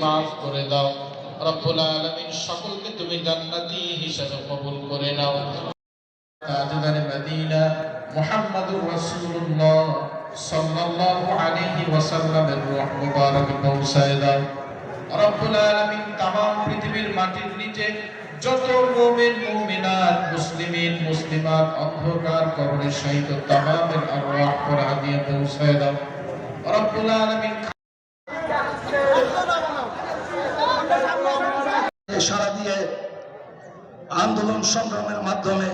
মাফ করে দাও। রব্বুল আলামিন সকলকে তুমি জান্নাতি হিসেবে কবুল করে নাও। তাজদারে মদিনা মুহাম্মাদুর রাসূলুল্লাহ সাল্লাল্লাহু আলাইহি ওয়াসাল্লামের রূহ মুবারক পৌঁছায় দাও। রব্বুল আলামিন তামাম পৃথিবীর মাটির নিচে যত মুমিন মুমিনাত মুসলিমিন মুসলিমাত অন্ধকার কবরে শহীদ তামামের আরওয়াহ পর হাদিয়া পৌঁছায় দাও। রব্বুল আলামিন সারা দিয়ে আন্দোলন সংগ্রামের মাধ্যমে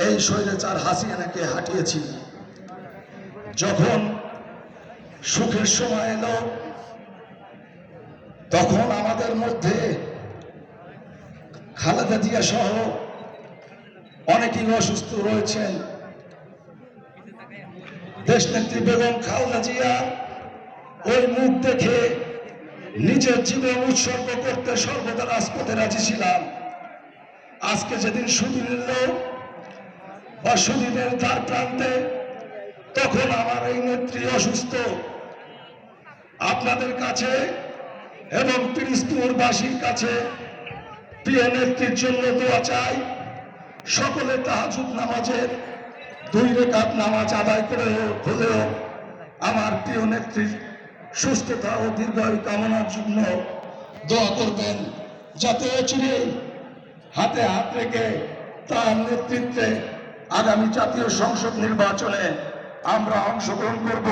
এই স্বৈরাচার হাসিনাকে হাঁটিয়েছি। যখন সুখের সময় এলো তখন আমাদের মধ্যে খালেদা জিয়া সহ অনেকেই অসুস্থ রয়েছেন। দেশনেত্রী বেগম খালেদা জিয়া ওই মুখ দেখে নিজের জীবন উৎসর্গ করতে সর্বদা রাজপথে রাজি ছিলাম। আজকে যেদিন সুদিন এলো বা সুদিনের দ্বার প্রান্তে, তখন আমার এই নেত্রী অসুস্থ। আপনাদের কাছে এবং পিরোজপুরবাসীর কাছে প্রিয় নেত্রীর জন্য দোয়া চাই। সকলে তাহাজ্জুদ নামাজের 2 রাকাত নামাজ আদায় করে হলেও আমার প্রিয় নেত্রীর সুস্থতা ও দীর্ঘায়ু কামনার জন্য দোয়া করবেন, যাতে অচিরেই হাতে হাত রেখে তার নেতৃত্বে আগামী জাতীয় সংসদ নির্বাচনে আমরা অংশগ্রহণ করব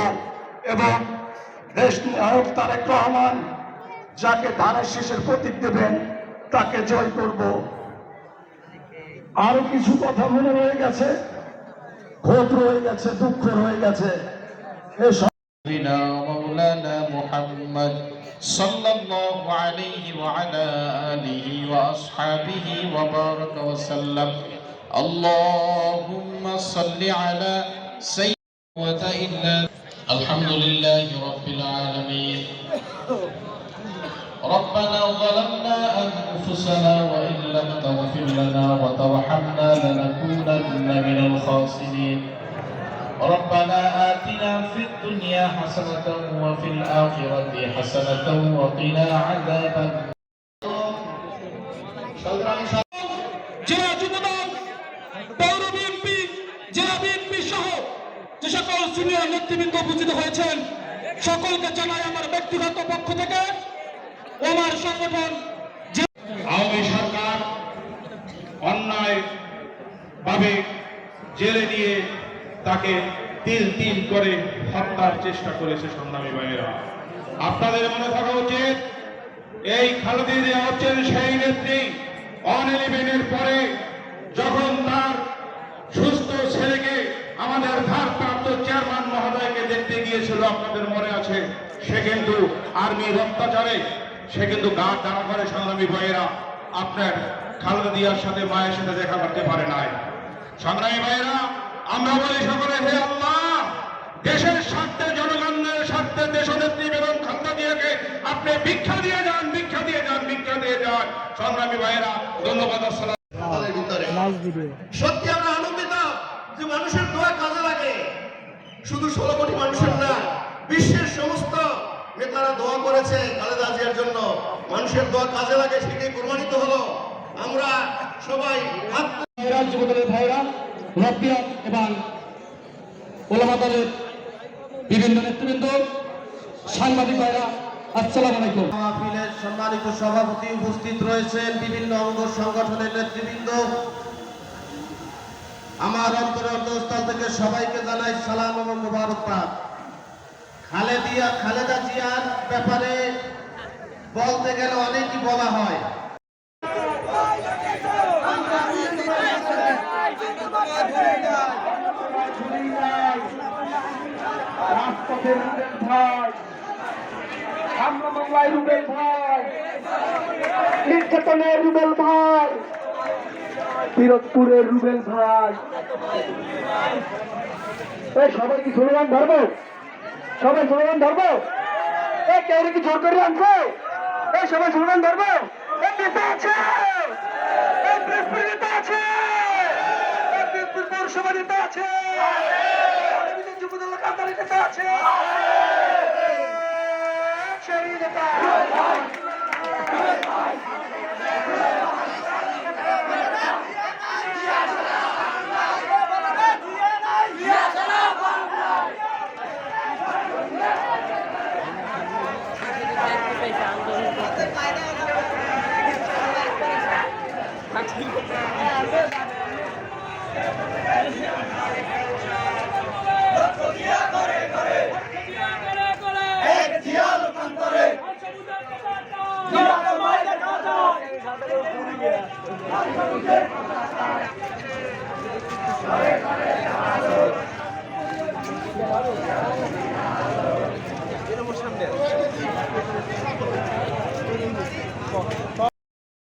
এবং দেশ নায়ক তারেক রহমান যাকে ধানের শীষের প্রতীক দেবেন তাকে জয় করব। আরো কিছু কথা মনে রয়ে গেছে, ক্ষোভ রয়ে গেছে, দুঃখ রয়ে গেছে। مولانا محمد صلى الله عليه وعلى آله وأصحابه وبارك وسلم. اللهم صل على سيدنا الحمد لله رب العالمين. ربنا ظلمنا أنفسنا وإن لم تغفر لنا وترحمنا لنكونن من الخاسرين. ربنا آتنا في الدنيا حسنة وفي الآخرة حسنة وقنا عذاب জেলা যুবদল, পৌর বিএনপি, জেলা বিএনপি সহ যে সকল সিনিয়র নেতৃবৃন্দ উপস্থিত হয়েছেন, সকলকে জানাই আমার ব্যক্তিগত পক্ষ থেকে ও আমার সংগঠন। আওয়ামী সরকার অন্যায় ভাবে জেলে নিয়ে তাকে তিল তিল করে হত্যার চেষ্টা করেছে। সংগ্রামী ভাইয়েরা, আপনাদের মনে থাকা উচিত, এই খালেদা জিয়া হচ্ছেন সেই নেত্রী অন-11-এর পরে যখন তার সুস্থ ছেলেকে আমাদের ভারপ্রাপ্ত চেয়ারম্যান মহোদয়কে দেখতে গিয়েছিল, আপনাদের মনে আছে, সে কিন্তু আর্মির অত্যাচারে সে কিন্তু গা দাঁড়া করে। সংগ্রামী ভাইয়েরা, আপনার খালেদা জিয়ার সাথে মায়ের সাথে দেখা করতে পারে নাই। সংগ্রামী ভাইয়েরা, আমরা বলি সকলে, হে আল্লাহ, দেশের স্বার্থে, জনগণের স্বার্থে দেশনেত্রী বেগম খালেদা জিয়াকে আপনি ভিক্ষা দিয়ে যান, ভিক্ষা দিয়ে যান, ভিক্ষা দিয়ে যান। সংগ্রামী ভাইয়েরা, ধন্যবাদ। সত্যি আমরা আনন্দিত যে মানুষের দোয়া কাজে লাগে। শুধু 16 কোটি মানুষের না, বিশ্বের সমস্ত নেতারা দোয়া করেছে খালেদা জিয়ার জন্য। মানুষের দোয়া কাজে লাগে, সেটাই প্রমাণিত হলো। আমরা সবাই যুবদলের ভাইরা, রব্বিয়া এবং ওলামা দলের বিভিন্ন নেতৃবৃন্দ, সাংবাদিক ভাইরা, আসসালামু আলাইকুম। মাহফিলের সম্মানিত সভাপতি উপস্থিত রয়েছেন, বিভিন্ন অঙ্গ সংগঠনের নেতৃবৃন্দ, আমার অন্তরের অন্তঃস্থল থেকে সবাইকে জানাই সালাম এবং মোবারকবাদ। খালেদা জিয়ার ব্যাপারে বলতে গেলে অনেকই বলা হয়। রাজপথের রুবেল ভাই, হামলা মামলায় রুবেল ভাই, নির্যাতনের রুবেল ভাই, পিরোজপুরের রুবেল ভাই। সবাই কি স্লোগান ধরবো? সবাই স্লোগান ধরবো? কেউ কি জোর করে আনছে? সবাই স্লোগান ধরবো? নেতা আছে, নেতা আছে, পৌরসভা নেতা আছে, যুবদল কান্দারি নেতা আছে,